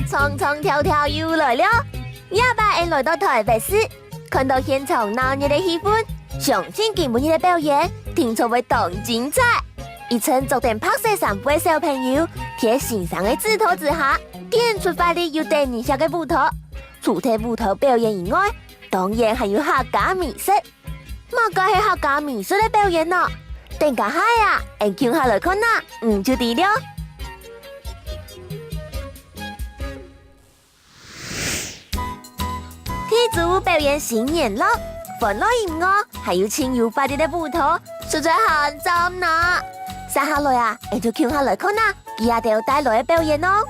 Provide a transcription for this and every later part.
唱唱跳跳又来了，亚爸也来到台北市，看到现场闹热的气氛，相信今日的表演听说会当精彩。一群昨天拍摄上班的小朋友，在欣赏的指导之下，点出发力有第二下的舞蹈。除了舞蹈表演以外，当然还有客家美食。乜个系客家美食的表演呢？等下呀，会叫下来看呐，就对了。剧组表演新年乐，欢乐音乐，还有轻柔发力的舞蹈，实在很赞呐！接下来啊，就叫下来看呐，佢也要带来的表演哦。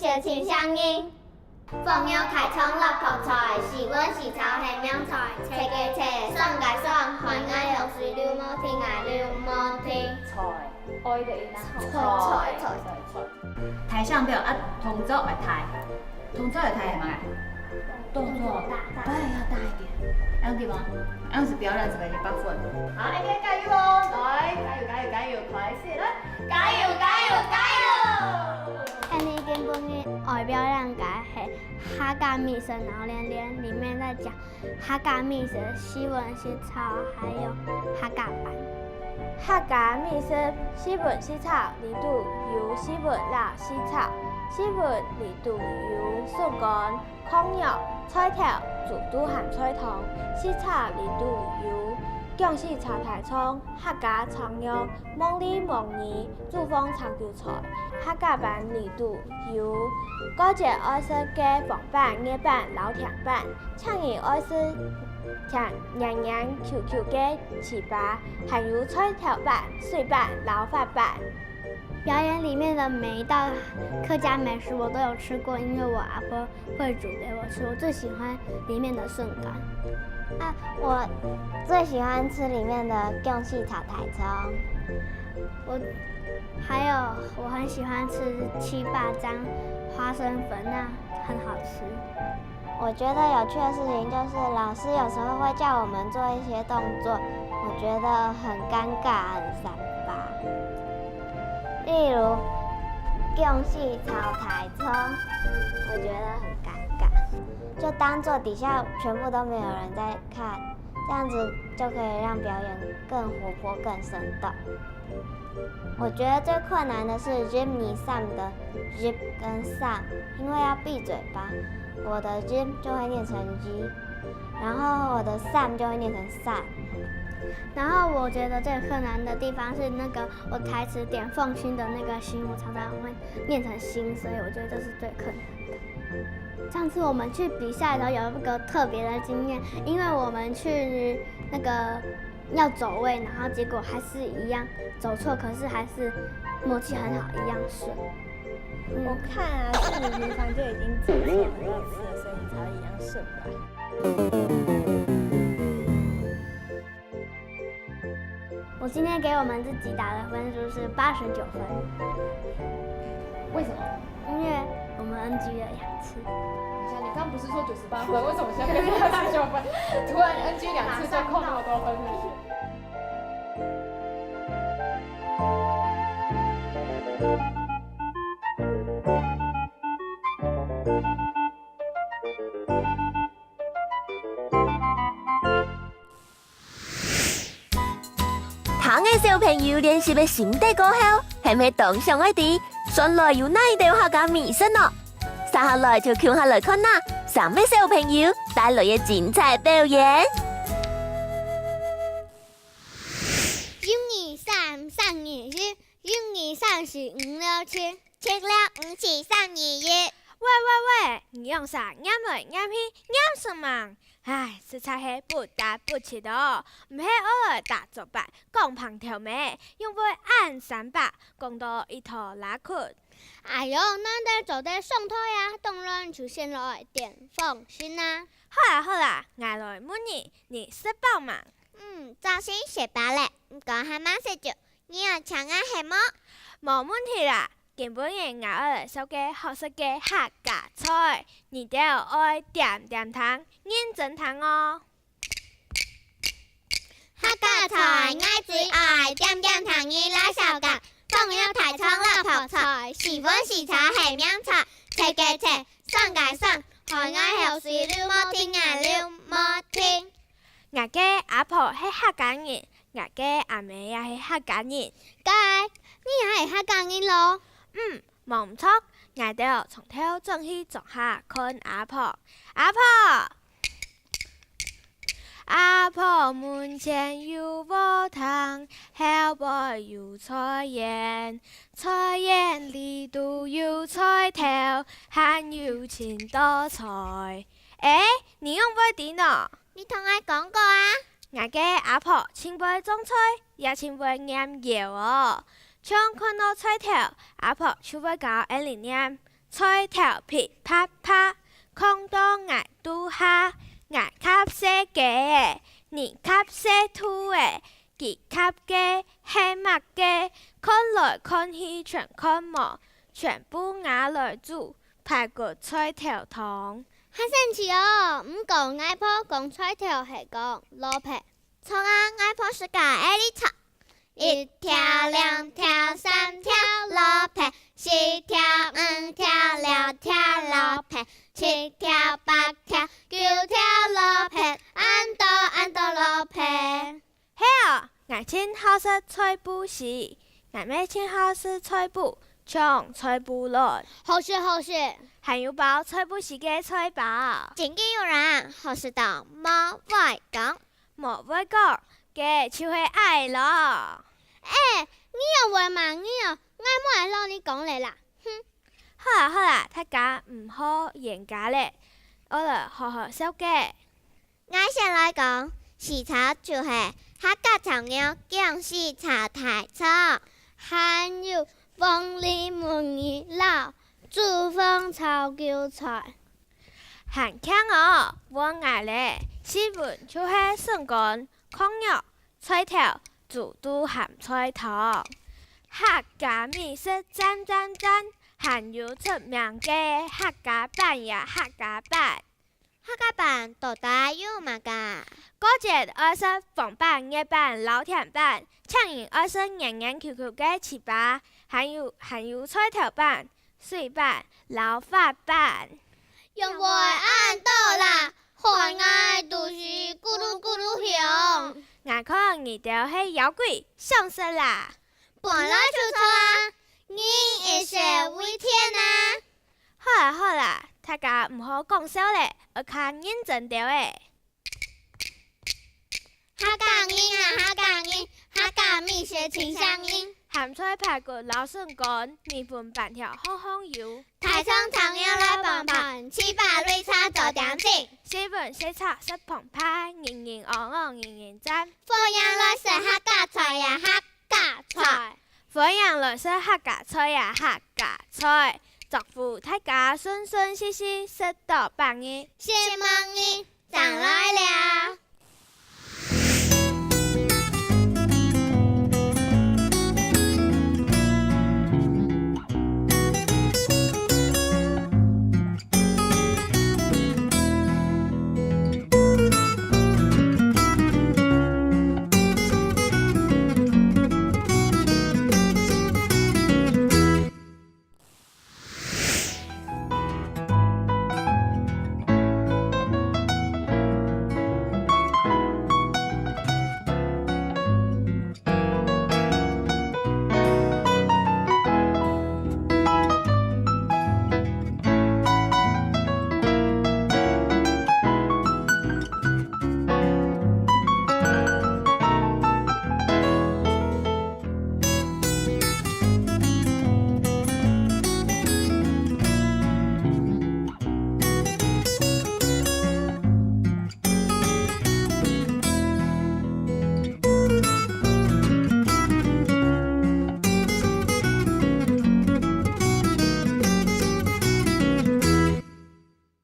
小情相依，朋友开创六合彩，是阮是头下名菜，切个切，爽个爽，欢爱用水流毛听啊流毛听。菜，爱的音菜。台上表啊，动作来抬，动作来抬系嘛？动作大，对，要大一点，这样对吗？这样子表演怎么100分？好，大家加油哦！来，加油，开始啦！加油！安尼根本的外表人家系客家美食老练练，里面在讲客家美食西文西草，还有客家版。客家美食西文西草，里度有西文老西草，西文里度有笋干、孔药、菜头、煮都含菜汤，西草里度有姜丝炒大葱、客家葱肉、梦里梦儿、煮风长韭菜。客家版里度有高级爱吃嘅黄板、叶板、老甜板，抢人爱吃像娘娘 QQ 嘅糍粑，还有菜头板、水板、老发板。表演里面的每一道客家美食我都有吃过，因为我阿婆会煮给我吃。我最喜欢里面的笋干。我最喜欢吃里面的姜丝炒台葱。我很喜欢吃七八张花生粉，那很好吃。我觉得有趣的事情就是老师有时候会叫我们做一些动作，我觉得很尴尬、很三八。例如姜丝炒台葱，我觉得很尴尬，就当做底下全部都没有人在看，这样子就可以让表演更活泼、更生动。我觉得最困难的是 Jimmy Sam 的 Jim 跟 Sam， 因为要闭嘴巴，我的 Jim 就会念成 G， 然后我的 Sam 就会念成 Sam。然后我觉得最困难的地方是那个我台词点凤心的那个心，我常常会念成心，所以我觉得这是最困难的。上次我们去比赛的时候有一个特别的经验，因为我们去那个要走位，然后结果还是一样走错，可是还是默契很好，一样顺。我看啊，是你平常就已经走错很多次了，所以你才会一样顺吧？我今天给我们自己打的分数是89分。为什么？因为我们 NG 了2次。等一下，你刚不是说98分，为什么现在变成89分？突然 NG 2次就扣那么多分，是不是？糖的小朋友练习的心得过后，係咪當上愛啲？原來有哪一道客家美食呢？接下來就叫下來看啦，3位小朋友帶來嘅精彩表演。1、2、3、3、2、1，1、2、3、4、5、6、7，7、6、5、7、3、2、1。喂，你用啥眼眉眼皮眼什么？唉，实在是不打不起的哦，唔系偶尔打作白，讲旁条眉，用会按300，讲到一头拉裤。哎呦，那得做得上台呀，当然就先来点放心啦。好啦，我来问你识报嘛？早先学饱嘞，不过还蛮识做，你要抢啊系么？冇问题啦。今本日我来收嘅好食嘅客家菜，你都要爱点点糖，认真糖哦。客家菜我最爱点点糖的老小家，放有台葱老泡菜，时粉时炒咸洋菜，切嘅切，爽嘅爽，海爱后水溜冇停啊溜冇停。我嘅阿婆是客家人，我嘅阿妹也是客家人。该，你也是客家人咯？冇唔錯，我哋從頭轉去坐下看阿婆。阿婆門前有禾塘，後背有菜園，菜園裏都有菜頭，還有青豆菜。你用不點呢？你同我講過啊？我嘅阿婆前輩種菜，也前輩釀藥哦。像看到菜頭，阿婆就會教人哋念菜頭噼啪啪，看到我肚下，我吸些嘅，你吸些土嘅，佢吸嘅係乜嘅？看來看去全看無，全部拿來煮排骨菜頭湯。很神奇哦，唔過外婆講菜頭係講老皮，從啊外婆是教愛你炒。1條、2條、3條老皮，4條、5條、6條老皮7條8條9條6片，按到6片。嘿哦，我真好識吹布時，我妹真好識吹布，唱吹布來。好學，還有包吹布時嘅吹包。真嘅有人好識到冇會講，冇會講嘅就係愛咯。你又會嘛？你又愛冇愛你講嚟啦？好啦，大家唔好嚴格咧，我嚟好好笑嘅。我先來講，視察就係客家長鳥講視察太長，還有鳳梨門兒老，煮風炒韭菜。很強哦，我愛咧，基本就係筍乾、蒟蒻、菜頭、煮都鹹菜湯。客家美食讚，還有出名嘅客家飯呀客家飯。客家飯到底有乜㗎？過節愛食飯飯、熱飯、老甜飯，青年愛食黏黏 Q 嘅糍粑，還有菜頭飯、水飯、老發飯。用會按到啦，海外都是咕嚕咕嚕響。我看你條係妖怪，上身啦！本來就錯啊，人一世為天啊！好啦，大家唔好講笑咧，我看認真啲誒。客家人啊，客家美食清香煙。鹹菜排骨老筍乾，米粉板條香香油。台上長腰來棒棒，七八擂茶做點心。西本西炒食澎湃，人人昂人人讚。歡迎來食客家菜呀，客家菜。歡迎來食客家菜呀，客家菜。祝福大家順順利利，食到百年。希望你長來了。